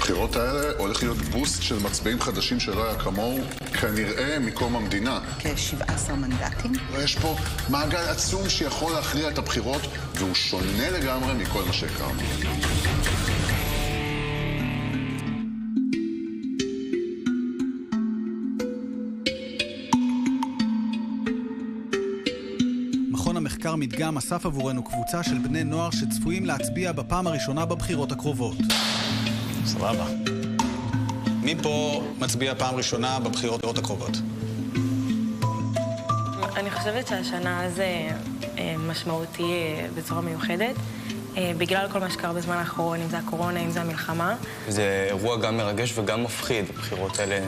הבחירות האלה הולך להיות בוסט של מצביעים חדשים שלא היה כמוהו, כנראה מקום המדינה. כ-17 מנדטים. יש פה מעגל עצום שיכול להכריע את הבחירות, והוא שונה לגמרי מכל מה שהכרנו. מכון המחקר מדגם אסף עבורנו קבוצה של בני נוער שצפויים להצביע בפעם הראשונה בבחירות הקרובות. סבבה. מי פה מצביע פעם ראשונה בבחירות הקרובות? אני חושבת שהשנה זה משמעותי בצורה מיוחדת, בגלל כל מה שקרה בזמן האחרון, אם זה הקורונה, אם זה המלחמה. זה אירוע גם מרגש וגם מפחיד. הבחירות האלה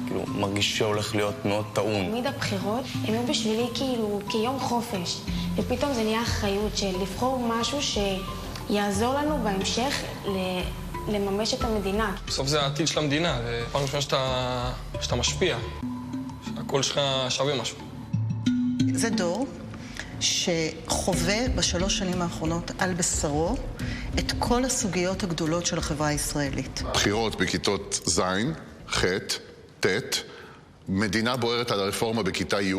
כאילו מרגיש שהולך להיות מאוד טעון. תמיד הבחירות הם היו בשבילי כאילו כיום חופש, ופתאום זה נהיה אחריות של לבחור משהו שיעזור לנו בהמשך לממש את המדינה. בסוף זה העתיד של המדינה, זה פעם ראשונה שאתה משפיע, שהקול שלך שווה משהו. זה דור שחווה בשלוש שנים האחרונות על בשרו את כל הסוגיות הגדולות של החברה הישראלית. בחירות בכיתות ז', ח', ט', מדינה בוערת על הרפורמה בכיתה י',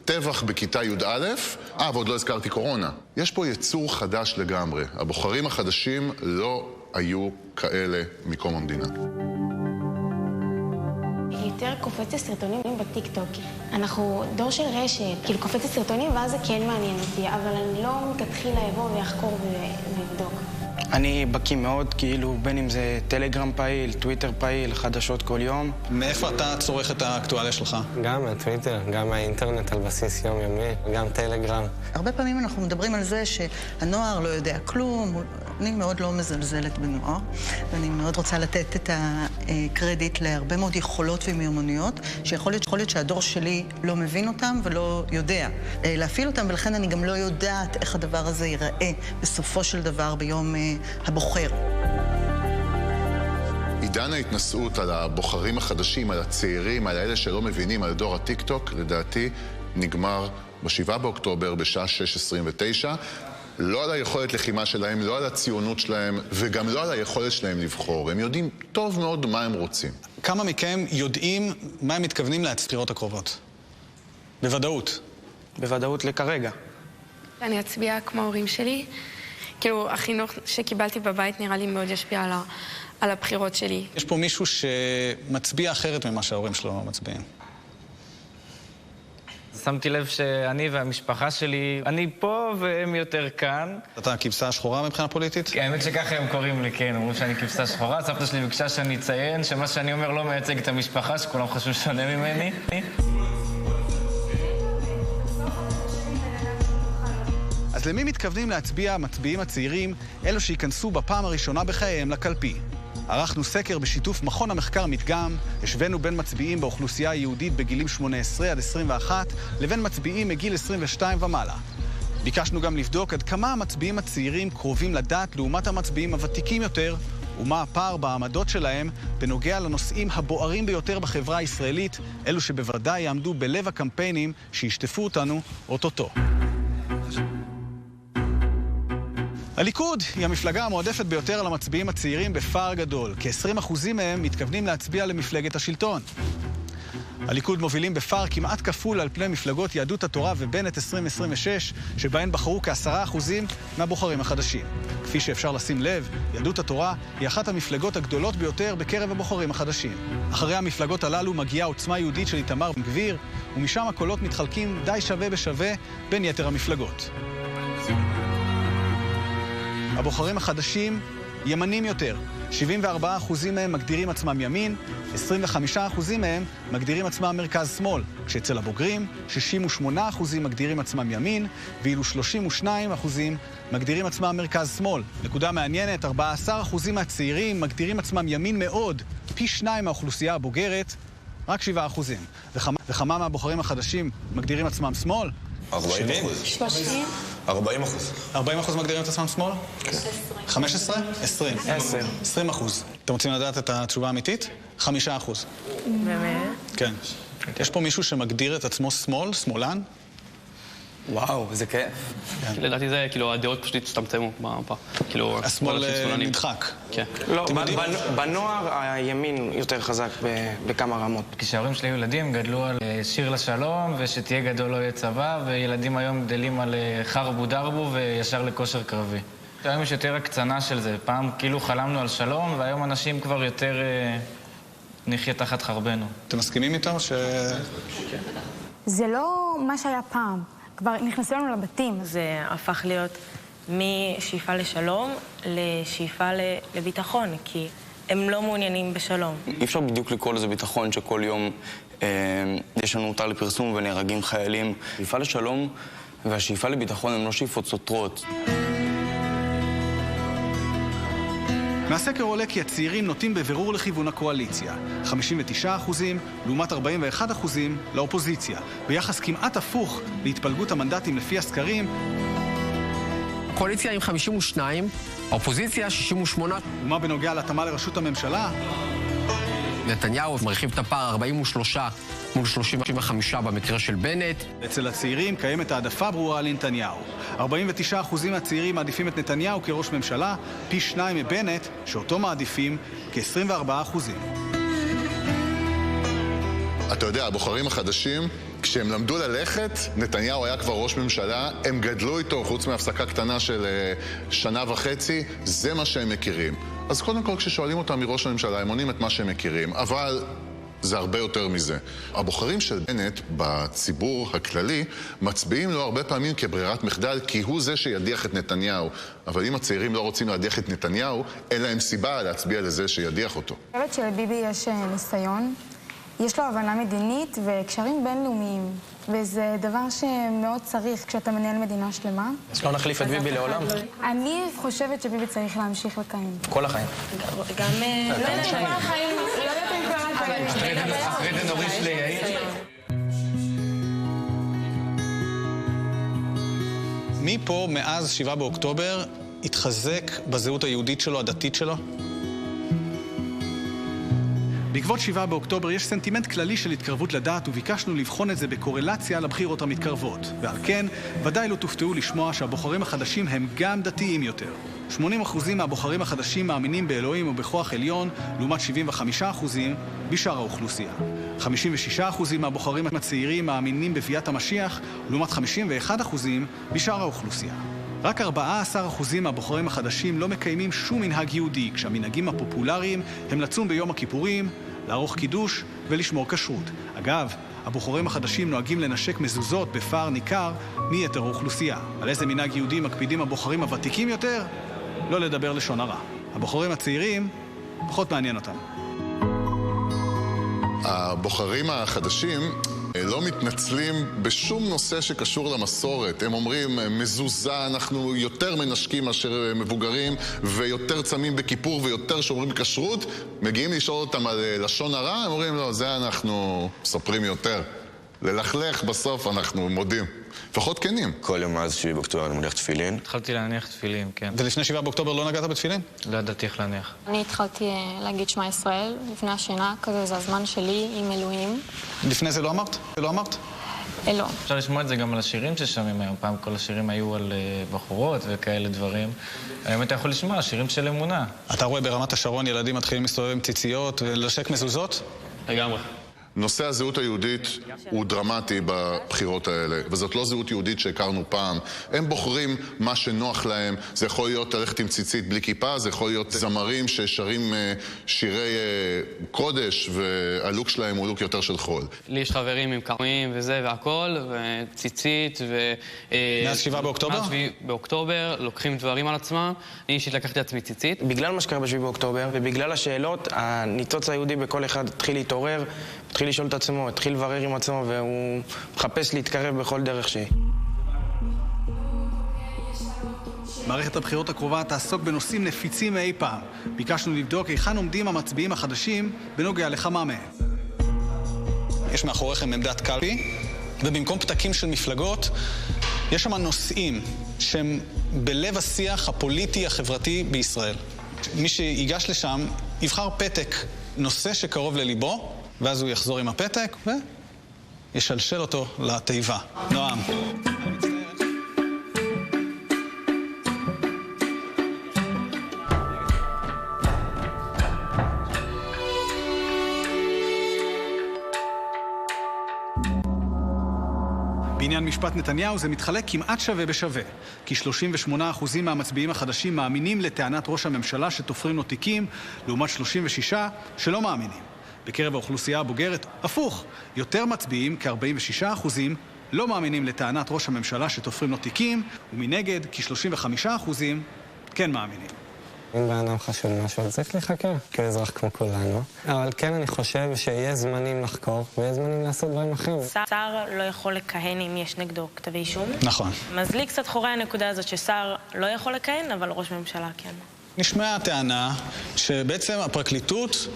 טבח בכיתה י"א, ועוד לא הזכרתי קורונה. יש פה יצור חדש לגמרי. הבוחרים החדשים לא היו כאלה מקום המדינה. יותר קופץ סרטונים בטיקטוק. אנחנו דור של רשת, כאילו קופץ סרטונים ואז זה כן מעניין אותי, אבל אני לא מתחילה לבוא ויחקור ולבדוק. אני בקיא מאוד, כאילו, בין אם זה טלגרם פעיל, טוויטר פעיל, חדשות כל יום. מאיפה אתה צורך את האקטואליה שלך? גם מהטוויטר, גם מהאינטרנט על בסיס יומיומי, גם טלגרם. הרבה פעמים אנחנו מדברים על זה שהנוער לא יודע כלום. אני מאוד לא מזלזלת בנוער, ואני מאוד רוצה לתת את הקרדיט להרבה מאוד יכולות ומיומנויות, שיכול להיות שהדור שלי לא מבין אותם ולא יודע להפעיל אותם, ולכן אני גם לא יודעת איך הדבר הזה ייראה בסופו של דבר ביום הבוחר. עידן ההתנסות על הבוחרים החדשים, על הצעירים, על האלה שלא מבינים, על דור הטיקטוק, לדעתי נגמר ב7 באוקטובר בשעה 6:29. לא על היכולת לחימה שלהם, לא על הציונות שלהם, וגם לא על היכולת שלהם לבחור. הם יודעים טוב מאוד מה הם רוצים. כמה מכם יודעים מה הם מתכוונים לבחירות הקרובות? בוודאות. בוודאות לכרגע. אני אצביע כמו ההורים שלי. כאילו, החינוך שקיבלתי בבית נראה לי מאוד ישפיע על הבחירות שלי. יש פה מישהו שמצביע אחרת ממה שההורים שלו מצביעים. שמתי לב שאני והמשפחה שלי, אני פה והם יותר כאן. אתה כבשה השחורה מבחינה פוליטית? האמת שככה הם קוראים לי, כן, אומרים שאני כבשה שחורה. סבתא שלי ביקשה שאני אציין שמה שאני אומר לא מייצג את המשפחה, שכולם חושבים שונה ממני. אז למי מתכוונים להצביע המצביעים הצעירים, אלו שייכנסו בפעם הראשונה בחייהם לקלפי? ערכנו סקר בשיתוף מכון המחקר מדגם, השווינו בין מצביעים באוכלוסייה היהודית בגילים 18 עד 21, לבין מצביעים מגיל 22 ומעלה. ביקשנו גם לבדוק עד כמה המצביעים הצעירים קרובים לדת לעומת המצביעים הוותיקים יותר, ומה הפער בעמדות שלהם בנוגע לנושאים הבוערים ביותר בחברה הישראלית, אלו שבוודאי יעמדו בלב הקמפיינים שישטפו אותנו אוטוטו. הליכוד היא המפלגה המועדפת ביותר על המצביעים הצעירים בפער גדול. כ-20% מהם מתכוונים להצביע למפלגת השלטון. הליכוד מובילים בפער כמעט כפול על פני מפלגות יהדות התורה ובנט 2026, שבהן בחרו כ10% מהבוחרים החדשים. כפי שאפשר לשים לב, יהדות התורה היא אחת המפלגות הגדולות ביותר בקרב הבוחרים החדשים. אחרי המפלגות הללו מגיעה עוצמה יהודית של איתמר בן גביר, ומשם הקולות מתחלקים די שווה בשווה בין יתר המפלגות. הבוחרים החדשים ימנים יותר. 74% מהם מגדירים עצמם ימין, 25% מהם מגדירים עצמם מרכז-שמאל, כשאצל הבוגרים 68% מגדירים עצמם ימין, ואילו 32% מגדירים עצמם מרכז-שמאל. נקודה מעניינת, 14% מהצעירים מגדירים עצמם ימין מאוד, פי 2 מהאוכלוסייה הבוגרת, רק 7%. וכמה מהבוחרים החדשים מגדירים עצמם שמאל? 40%. 40%. 40% מגדירים את עצמם שמאל? כן. 15? 20. 20%. אתם רוצים לדעת את התשובה האמיתית? 5%. באמת? כן. יש פה מישהו שמגדיר את עצמו שמאל, שמאלן? וואו, זה כיף. לדעתי זה, כאילו, הדעות פשוט הצטמצמו במפה. כאילו, השמאל נדחק. כן. לא, בנוער הימין יותר חזק בכמה רמות. כשההורים שלי ילדים גדלו על שיר לשלום, ושתהיה גדול לא יהיה צבא, וילדים היום גדלים על חרבו דרבו וישר לכושר קרבי. היום יש יותר הקצנה של זה. פעם כאילו חלמנו על שלום, והיום אנשים כבר יותר נחיה תחת חרבנו. אתם מסכימים איתם זה לא מה שהיה פעם. כבר נכנסו לנו לבתים. זה הפך להיות משאיפה לשלום לשאיפה לביטחון, כי הם לא מעוניינים בשלום. אי אפשר בדיוק לקרוא לזה ביטחון שכל יום יש לנו הותר לפרסום ונהרגים חיילים. שאיפה לשלום והשאיפה לביטחון הן לא שאיפות סותרות. מהסקר עולה כי הצעירים נוטים בבירור לכיוון הקואליציה. 59% לעומת 41% לאופוזיציה. ביחס כמעט הפוך להתפלגות המנדטים לפי הסקרים. הקואליציה עם 52, האופוזיציה 68. ומה בנוגע להתאמה לראשות הממשלה? נתניהו מרחיב את הפער 43 מול 35 במקרה של בנט. אצל הצעירים קיימת העדפה ברורה לנתניהו. 49% מהצעירים מעדיפים את נתניהו כראש ממשלה, פי 2 מבנט, שאותו מעדיפים כ-24%. אתה יודע, הבוחרים החדשים, כשהם למדו ללכת, נתניהו היה כבר ראש ממשלה, הם גדלו איתו, חוץ מהפסקה קטנה של 1.5 שנה, זה מה שהם מכירים. אז קודם כל, כששואלים אותם מראש הממשלה, הם עונים את מה שהם מכירים, אבל זה הרבה יותר מזה. הבוחרים של בנט בציבור הכללי מצביעים לו הרבה פעמים כברירת מחדל, כי הוא זה שידיח את נתניהו. אבל אם הצעירים לא רוצים להדיח את נתניהו, אין להם סיבה להצביע לזה שידיח אותו. אני חושבת שלביבי יש ניסיון, יש לו הבנה מדינית וקשרים בינלאומיים, וזה דבר שמאוד צריך כשאתה מנהל מדינה שלמה. אז לא נחליף את ביבי לעולם? אני חושבת שביבי צריך להמשיך לכהן. כל החיים. גם... לא יודעת כל החיים, לא יודעת אם כל החיים. אחרי זה נוריש ליעיל. מי פה מאז 7 באוקטובר התחזק בזהות היהודית שלו, הדתית שלו? בעקבות 7 באוקטובר יש סנטימנט כללי של התקרבות לדת, וביקשנו לבחון את זה בקורלציה לבחירות המתקרבות. ועל כן, ודאי לא תופתעו לשמוע שהבוחרים החדשים הם גם דתיים יותר. 80% מהבוחרים החדשים מאמינים באלוהים ובכוח עליון, לעומת 75% בשאר האוכלוסייה. 56% מהבוחרים הצעירים מאמינים בביאת המשיח, לעומת 51% בשאר האוכלוסייה. רק 14% מהבוחרים החדשים לא מקיימים שום מנהג יהודי, כשהמנהגים הפופולריים הם לצום ביום הכיפורים, לערוך קידוש ולשמור כשרות. אגב, הבוחרים החדשים נוהגים לנשק מזוזות בפער ניכר מיתר האוכלוסייה. על איזה מנהג יהודי מקפידים הבוחרים הוותיקים יותר? לא לדבר לשון הרע. הבוחרים הצעירים פחות מעניין אותם. הבוחרים החדשים לא מתנצלים בשום נושא שקשור למסורת. הם אומרים, מזוזה, אנחנו יותר מנשקים מאשר מבוגרים, ויותר צמים בכיפור ויותר שומרים כשרות. מגיעים לשאול אותם על לשון הרע, הם אומרים, לא, זה אנחנו מספרים יותר. ללכלך בסוף אנחנו מודים. לפחות כנים. כל יום מאז 7 באוקטובר אני מניח תפילין. התחלתי להניח תפילין, כן. ולפני 7 באוקטובר לא נגעת בתפילין? לא ידעתי איך להניח. אני התחלתי להגיד שמע ישראל לפני השינה, כזה זה הזמן שלי עם אלוהים. לפני זה לא אמרת? לא אמרת? לא. אפשר לשמוע את זה גם על השירים ששומעים היום. פעם כל השירים היו על בחורות וכאלה דברים. היום אתה יכול לשמוע שירים של אמונה. אתה רואה ברמת השרון ילדים מתחילים להסתובב עם ציציות ולשק מזוזות? לגמרי. נושא הזהות היהודית הוא דרמטי בבחירות האלה, וזאת לא זהות יהודית שהכרנו פעם. הם בוחרים מה שנוח להם, זה יכול להיות ללכת עם ציצית בלי כיפה, זה יכול להיות זמרים ששרים שירי קודש, והלוק שלהם הוא לוק יותר של חול. לי יש חברים עם קרמים וזה והכל, וציצית מאז 7 באוקטובר? מאז 7 באוקטובר, לוקחים דברים על עצמם. אני אישית לקחתי לעצמי ציצית. בגלל מה שקרה ב7 באוקטובר, ובגלל השאלות, הניצוץ היהודי בכל אחד התחיל להתעורר, התחיל לשאול את עצמו, התחיל לברר עם עצמו, והוא מחפש להתקרב בכל דרך שהיא. מערכת הבחירות הקרובה תעסוק בנושאים נפיצים מאי פעם. ביקשנו לבדוק היכן עומדים המצביעים החדשים בנוגע לכמה מהם. יש מאחוריכם עמדת קלפי, ובמקום פתקים של מפלגות, יש שם נושאים שהם בלב השיח הפוליטי החברתי בישראל. מי שיגש לשם יבחר פתק, נושא שקרוב לליבו, ואז הוא יחזור עם הפתק וישלשל אותו לתיבה. נועם. בעניין משפט נתניהו זה מתחלק כמעט שווה בשווה, כי 38% מהמצביעים החדשים מאמינים לטענת ראש הממשלה שתופרים לו תיקים, לעומת 36% שלא מאמינים. בקרב האוכלוסייה הבוגרת, הפוך, יותר מצביעים, כ-46%, לא מאמינים לטענת ראש הממשלה שתופרים לו תיקים, ומנגד, כ-35% כן מאמינים. אם באדם חשוב משהו, אז צריך לחקר, כאזרח כמו כולנו. אבל כן, אני חושב שיהיה זמנים לחקור, ויהיה זמנים לעשות דברים אחרים. שר לא יכול לכהן אם יש נגדו כתבי אישום. נכון. מזליג קצת חורי הנקודה הזאת ששר לא יכול לכהן, אבל ראש ממשלה כן. נשמעה הטענה שבעצם הפרקליטות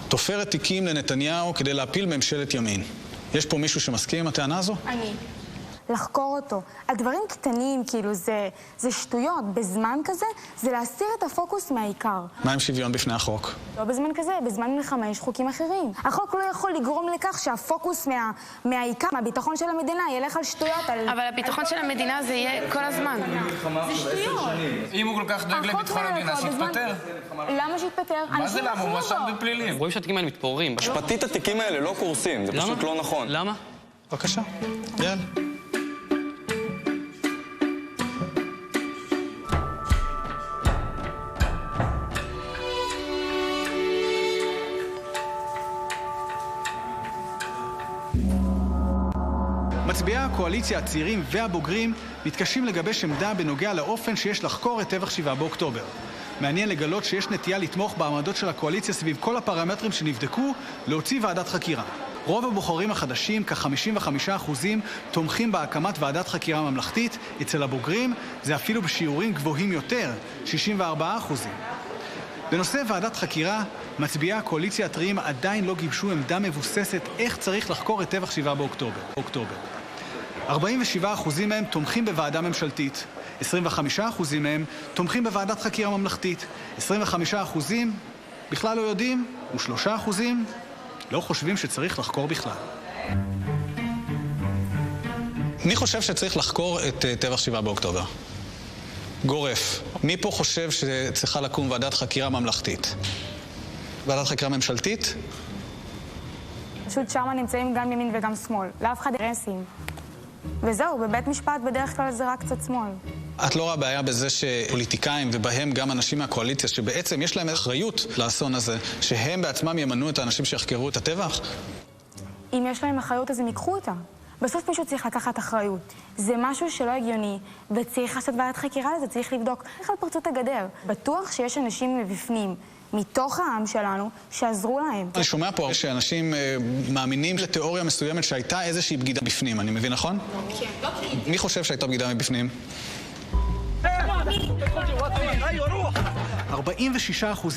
תופרת תיקים לנתניהו כדי להפיל ממשלת ימין. יש פה מישהו שמסכים עם הטענה הזו? אני. לחקור אותו. על דברים קטנים, כאילו, זה שטויות. בזמן כזה, זה להסיר את הפוקוס מהעיקר. מה עם שוויון בפני החוק? לא בזמן כזה, בזמן מלחמה יש חוקים אחרים. החוק לא יכול לגרום לכך שהפוקוס מהעיקר, מהביטחון של המדינה, ילך על שטויות. אבל הביטחון של המדינה זה יהיה כל הזמן. זה שטויות. אם הוא כל כך דואג לביטחון המדינה, שיתפטר. למה שיתפטר? מה זה למה? הוא מואשם בפלילים. רואים שהתיקים האלה מתפוררים. משפטית התיקים האלה לא קורסים, זה פשוט לא נכון. למה? בבקשה. יאללה. מצביעי הקואליציה הצעירים והבוגרים מתקשים לגבש עמדה בנוגע לאופן שיש לחקור את טבח 7 באוקטובר. מעניין לגלות שיש נטייה לתמוך בעמדות של הקואליציה סביב כל הפרמטרים שנבדקו להוציא ועדת חקירה. רוב הבוחרים החדשים, כ-55%, תומכים בהקמת ועדת חקירה ממלכתית. אצל הבוגרים זה אפילו בשיעורים גבוהים יותר, 64%. בנושא ועדת חקירה, מצביעי הקואליציה הטריים עדיין לא גיבשו עמדה מבוססת איך צריך לחקור את טבח 7 באוקטובר. 47% מהם תומכים בוועדה ממשלתית, 25% מהם תומכים בוועדת חקירה ממלכתית, 25% בכלל לא יודעים, ו3% לא חושבים שצריך לחקור בכלל. מי חושב שצריך לחקור את טבח 7 באוקטובר? גורף. מי פה חושב שצריכה לקום ועדת חקירה ממלכתית? ועדת חקירה ממשלתית? פשוט שם נמצאים גם ימין וגם שמאל. לאף אחד אינטרסים. וזהו, בבית משפט בדרך כלל זה רק קצת שמאל. את לא רואה בעיה בזה שפוליטיקאים, ובהם גם אנשים מהקואליציה, שבעצם יש להם אחריות לאסון הזה, שהם בעצמם ימנו את האנשים שיחקרו את הטבח? אם יש להם אחריות, אז הם ייקחו אותה. בסוף מישהו צריך לקחת אחריות. זה משהו שלא הגיוני, וצריך לעשות ועדת חקירה לזה, צריך לבדוק איך על פרצות הגדר. בטוח שיש אנשים מבפנים, מתוך העם שלנו, שעזרו להם. אני שומע פה שאנשים מאמינים לתיאוריה מסוימת שהייתה איזושהי בגידה בפנים, אני מבין נכון? כן. מי חושב שהייתה בגידה מבפנים? 46%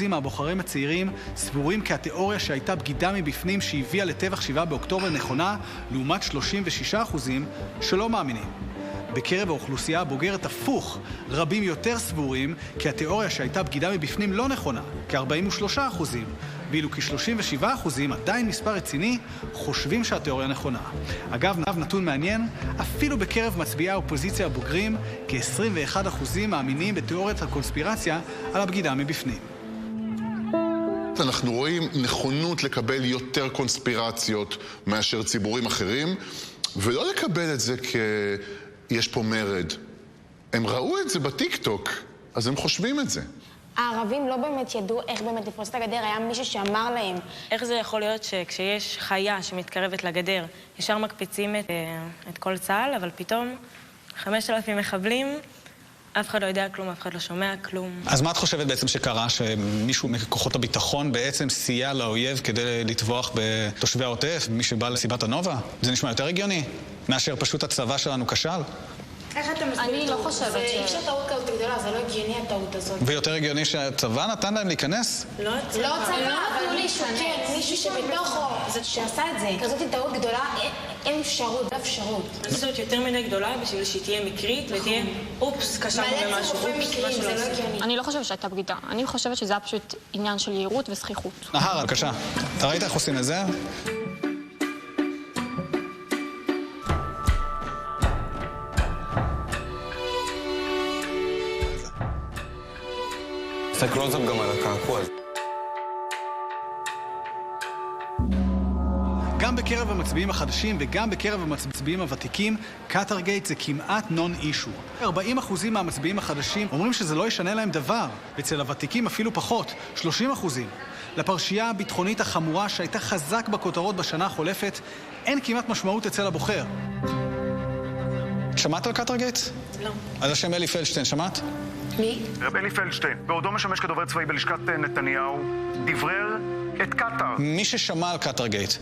מהבוחרים הצעירים סבורים כי התיאוריה שהייתה בגידה מבפנים שהביאה לטבח 7 באוקטובר נכונה, לעומת 36% שלא מאמינים. בקרב האוכלוסייה הבוגרת הפוך, רבים יותר סבורים כי התיאוריה שהייתה בגידה מבפנים לא נכונה, כ-43%, ואילו כ-37%, עדיין מספר רציני, חושבים שהתיאוריה נכונה. אגב, נתון מעניין, אפילו בקרב מצביעי האופוזיציה הבוגרים, כ-21% מאמינים בתיאוריית הקונספירציה על הבגידה מבפנים. אנחנו רואים נכונות לקבל יותר קונספירציות מאשר ציבורים אחרים, ולא לקבל את זה יש פה מרד. הם ראו את זה בטיקטוק, אז הם חושבים את זה. הערבים לא באמת ידעו איך באמת לפרוץ את הגדר, היה מישהו שאמר להם. איך זה יכול להיות שכשיש חיה שמתקרבת לגדר, ישר מקפיצים את כל צה"ל, אבל פתאום 5,000 מחבלים, אף אחד לא יודע כלום, אף אחד לא שומע כלום. אז מה את חושבת בעצם שקרה? שמישהו מכוחות הביטחון בעצם סייע לאויב כדי לטבוח בתושבי העוטף, מי שבא לסיבת הנובה? זה נשמע יותר הגיוני מאשר פשוט הצבא שלנו כשל? איך אתה מסביר? אני לא חושבת אי אפשר טעות כזאת גדולה, זה לא הגיוני הטעות הזאת. ויותר הגיוני שהצבא נתן להם להיכנס? לא צבא, אבל מישהו שבתוכו, שעשה את זה. כזאת טעות גדולה, אין אפשרות, לא אפשרות. זאת יותר מדי גדולה בשביל שהיא תהיה מקרית ותהיה אופס, קשרנו במשהו, מקרים, זה לא הגיוני. אני לא חושבת שהייתה בגידה. אני חושבת שזה היה פשוט עניין של יהירות וזכיחות. נהר, בבקשה. אתה ראית איך עושים את זה? עושה קלוזאפ גם על הקעקוע. גם בקרב המצביעים החדשים וגם בקרב המצביעים הוותיקים, קטרגייט זה כמעט נון אישו. 40% מהמצביעים החדשים אומרים שזה לא ישנה להם דבר, ואצל הוותיקים אפילו פחות, 30%. לפרשייה הביטחונית החמורה שהייתה חזק בכותרות בשנה החולפת, אין כמעט משמעות אצל הבוחר. שמעת על קטרגייט? לא. על השם אלי פלדשטיין, שמעת? מי? רב אלי פלדשטיין, בעודו משמש כדובר צבאי בלשכת נתניהו, דברר את קטר. מי ששמע על קטרגייט,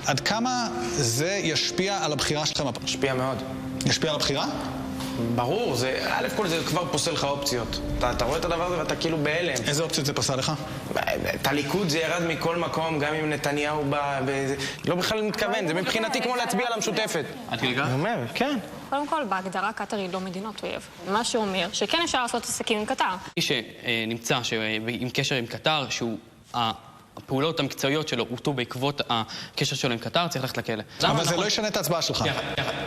עד כמה זה ישפיע על הבחירה שלכם? ישפיע מאוד. ישפיע על הבחירה? ברור, א' כל זה כבר פוסל לך אופציות. אתה רואה את הדבר הזה ואתה כאילו בהלם. איזה אופציות זה פסל לך? את הליכוד זה ירד מכל מקום, גם אם נתניהו בא, לא בכלל מתכוון, זה מבחינתי כמו להצביע על המשותפת. עד כדי כך? אני אומר, כן. קודם כל, בהגדרה קטר היא לא מדינות אויב. מה שאומר שכן אפשר לעשות עסקים עם קטר. מי שנמצא עם קשר עם קטר, שהוא הפעולות המקצועיות שלו הוטו בעקבות הקשר שלו עם קטר, צריך ללכת לכלא. אבל זה לא ישנה את ההצבעה שלך.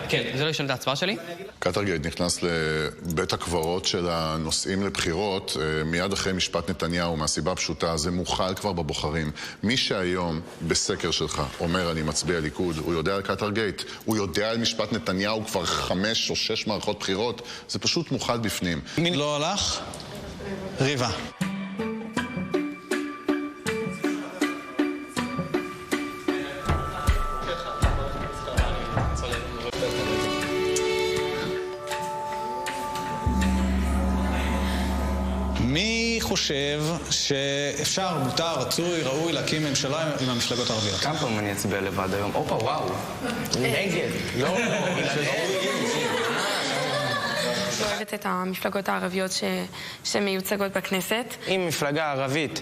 כן, זה לא ישנה את ההצבעה שלי. קטרגייט נכנס לבית הקברות של הנושאים לבחירות מיד אחרי משפט נתניהו, מהסיבה הפשוטה, זה מוחל כבר בבוחרים. מי שהיום בסקר שלך אומר אני מצביע ליכוד, הוא יודע על קטרגייט, הוא יודע על משפט נתניהו כבר 5 או 6 מערכות בחירות, זה פשוט מוחל בפנים. מי לא הלך? ריבה. מי חושב שאפשר, מותר, רצוי, ראוי להקים ממשלה עם המפלגות הערביות? כמה פעמים אני אצביע לבד היום? אופה, וואו. נגד. לא. אוהבת את המפלגות הערביות שמיוצגות בכנסת. אם מפלגה ערבית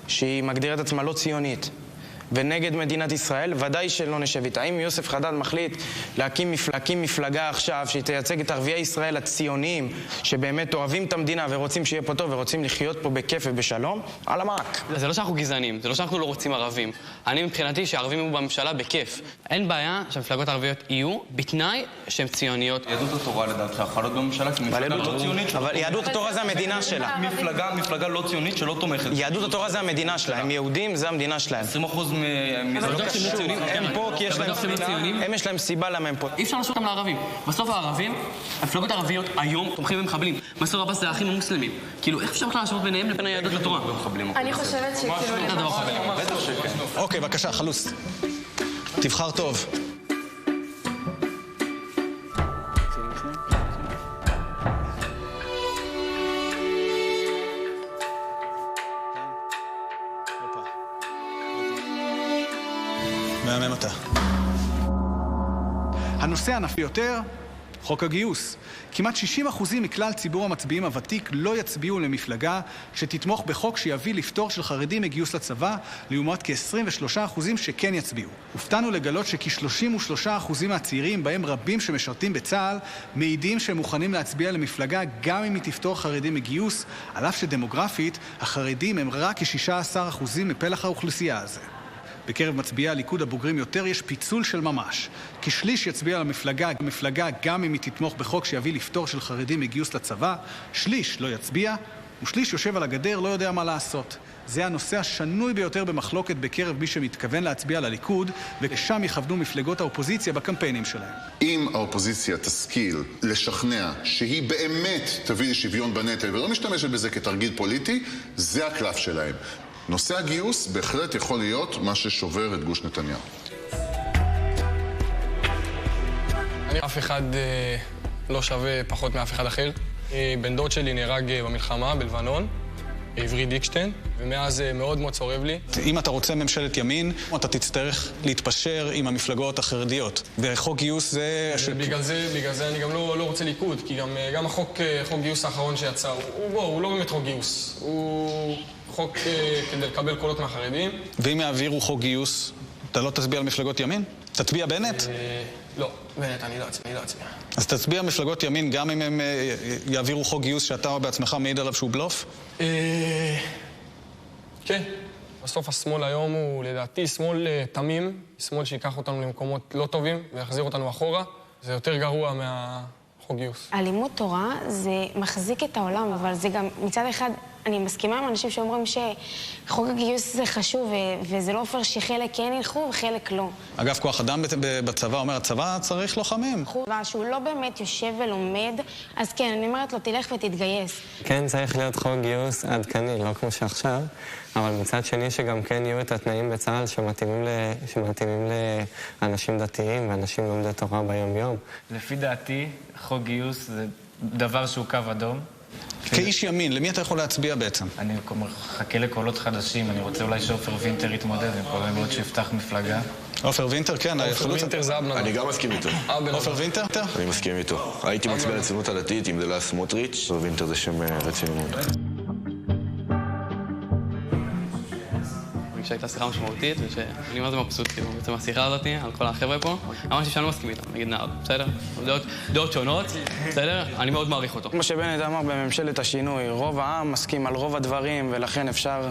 שהיא מגדירה את עצמה לא ציונית ונגד מדינת ישראל, ודאי שלא נשב איתה. אם יוסף חדד מחליט להקים מפלגה עכשיו שהיא תייצג את ערביי ישראל הציוניים שבאמת אוהבים את המדינה ורוצים שיהיה פה טוב ורוצים לחיות פה בכיף ובשלום, על המעק. זה לא שאנחנו גזענים, זה לא שאנחנו לא רוצים ערבים. אני מבחינתי שהערבים יהיו בממשלה בכיף. אין בעיה שהמפלגות הערביות יהיו בתנאי שהן ציוניות. יהדות התורה לדעתך יכולה להיות בממשלה כמפלגה לא ציונית. אבל יהדות התורה זה המדינה שלה. מפלגה לא ציונית שלא תומכת. יהדות התורה זה המדינה שלה, הם יהודים, זה המדינה שלהם. 20% הם פה כי יש להם סיבה למה הם פה. אי אפשר לשאול אותם לערבים. בסוף הערבים, המפלגות הערביות היום תומכים במחבלים. מנסור עבאס זה האחים המוסלמים. כאילו, איך אפשר להשוות ביניהם לבין היהדות התורה? אני חושבת שכאילו... אוקיי, בבקשה, חלוץ. תבחר טוב. מהמם אתה. הנושא הענפי יותר, חוק הגיוס. כמעט 60% מכלל ציבור המצביעים הוותיק לא יצביעו למפלגה שתתמוך בחוק שיביא לפטור של חרדים מגיוס לצבא, לעומת כ-23% שכן יצביעו. הופתענו לגלות שכ-33% מהצעירים, בהם רבים שמשרתים בצה"ל, מעידים שהם מוכנים להצביע למפלגה גם אם היא תפטור חרדים מגיוס, על אף שדמוגרפית החרדים הם רק כ-16% מפלח האוכלוסייה הזה. בקרב מצביעי הליכוד הבוגרים יותר יש פיצול של ממש. כשליש יצביע למפלגה גם אם היא תתמוך בחוק שיביא לפטור של חרדים מגיוס לצבא, שליש לא יצביע, ושליש יושב על הגדר לא יודע מה לעשות. זה הנושא השנוי ביותר במחלוקת בקרב מי שמתכוון להצביע לליכוד, ושם יכוונו מפלגות האופוזיציה בקמפיינים שלהם. אם האופוזיציה תשכיל לשכנע שהיא באמת תביא לשוויון בנטל ולא משתמשת בזה כתרגיל פוליטי, זה הקלף שלהם. נושא הגיוס בהחלט יכול להיות מה ששובר את גוש נתניהו. אף אחד לא שווה פחות מאף אחד אחר. בן דוד שלי נהרג במלחמה בלבנון, עברי דיקשטיין, ומאז מאוד מאוד צורב לי. אם אתה רוצה ממשלת ימין, אתה תצטרך להתפשר עם המפלגות החרדיות. וחוק גיוס זה... בגלל זה אני גם לא רוצה ליכוד, כי גם חוק גיוס האחרון שיצא, הוא לא באמת חוק גיוס. הוא חוק כדי לקבל קולות מהחרדים. ואם יעבירו חוק גיוס, אתה לא תצביע על מפלגות ימין? תצביע בנט? לא, בנט אני לא אצביע. אז תצביע מפלגות ימין גם אם הם יעבירו חוק גיוס שאתה בעצמך מעיד עליו שהוא בלוף? כן. בסוף השמאל היום הוא לדעתי שמאל תמים, שמאל שיקח אותנו למקומות לא טובים ויחזיר אותנו אחורה. זה יותר גרוע מהחוק גיוס. לימוד תורה זה מחזיק את העולם, אבל זה גם מצד אחד אני מסכימה עם אנשים שאומרים שחוק הגיוס זה חשוב, וזה לא אומר שחלק כן ילכו וחלק לא. אגב, כוח אדם בצבא אומר, הצבא צריך לוחמים. שהוא לא באמת יושב ולומד, אז כן, אני אומרת לו, תלך ותתגייס. כן, צריך להיות חוק גיוס עדכני, לא כמו שעכשיו, אבל מצד שני שגם כן יהיו את התנאים בצה"ל שמתאימים לאנשים דתיים ואנשים לומדי תורה ביום-יום. לפי דעתי, חוק גיוס זה דבר שהוא קו אדום. כאיש ימין, למי אתה יכול להצביע בעצם? אני מחכה לקולות חדשים, אני רוצה אולי שעופר וינטר יתמודד, אני מקווה מאוד שיפתח מפלגה. עופר וינטר, כן. עופר וינטר זה אבנר. אני גם מסכים איתו. עופר וינטר? אני מסכים איתו. הייתי מצביע לציונות הדתית אם זה לא היה סמוטריץ'. עופר וינטר זה שם רציני מאוד. שהייתה שיחה משמעותית, ושאני אומר זה מבסוט, כאילו, בעצם השיחה הזאת, על כל החבר'ה פה, אמרתי שאני לא מסכים איתם, נגיד נער, בסדר? דעות שונות, בסדר? אני מאוד מעריך אותו. כמו שבנט אמר בממשלת השינוי, רוב העם מסכים על רוב הדברים, ולכן אפשר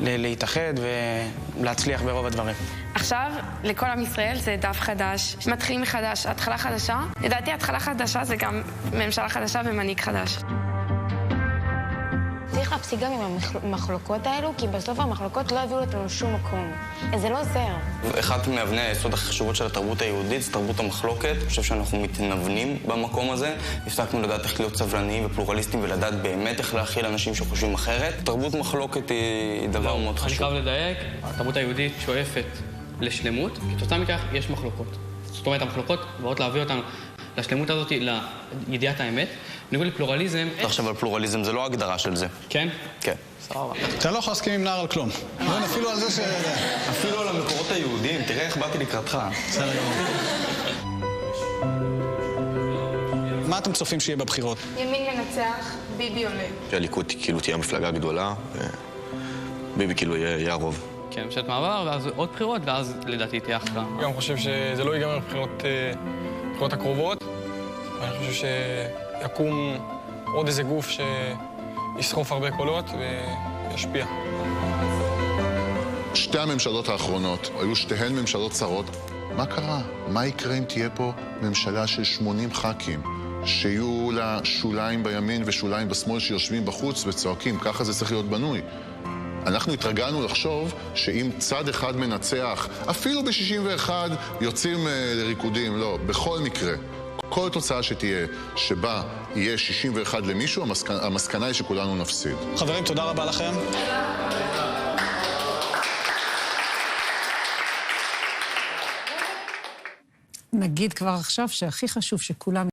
להתאחד ולהצליח ברוב הדברים. עכשיו, לכל עם ישראל זה דף חדש, מתחילים מחדש, התחלה חדשה. לדעתי, התחלה חדשה זה גם ממשלה חדשה ומנהיג חדש. צריך להפסיק גם עם המחלוקות האלו, כי בסוף המחלוקות לא הביאו אותנו שום מקום. זה לא עוזר. אחת מאבני היסוד החשובות של התרבות היהודית זה תרבות המחלוקת. אני חושב שאנחנו מתנוונים במקום הזה. הפסקנו לדעת איך להיות סבלניים ופלורליסטים ולדעת באמת איך להכיל אנשים שחושבים אחרת. תרבות מחלוקת היא דבר מאוד חשוב. אני חייב לדייק, התרבות היהודית שואפת לשלמות, כתוצאה מכך יש מחלוקות. זאת אומרת, המחלוקות באות להביא אותנו לשלמות הזאת, לידיעת האמת. בניגוד לפלורליזם... עכשיו על פלורליזם זה לא הגדרה של זה. כן? כן. סבבה. אתה לא יכול להסכים עם נער על כלום. אפילו על זה ש... אפילו על המקורות היהודיים, תראה איך באתי לקראתך. בסדר גמור. מה אתם צופים שיהיה בבחירות? ימין מנצח, ביבי עולה. שהליכוד כאילו תהיה מפלגה גדולה, וביבי כאילו יהיה הרוב. כן, ממשלת מעבר, ואז עוד בחירות, ואז לדעתי תהיה הכרעה. אני גם חושב שזה לא ייגמר בבחירות הקרובות. אני חושב שיקום עוד איזה גוף שיסחוף הרבה קולות וישפיע. שתי הממשלות האחרונות היו שתיהן ממשלות צרות. מה קרה? מה יקרה אם תהיה פה ממשלה של 80 ח"כים? שיהיו לה שוליים בימין ושוליים בשמאל שיושבים בחוץ וצועקים, ככה זה צריך להיות בנוי. אנחנו התרגלנו לחשוב שאם צד אחד מנצח, אפילו ב-61 יוצאים לריקודים. לא, בכל מקרה, כל תוצאה שתהיה שבה יהיה 61 למישהו, המסקנה היא שכולנו נפסיד. חברים, תודה רבה לכם. נגיד כבר עכשיו שהכי חשוב שכולם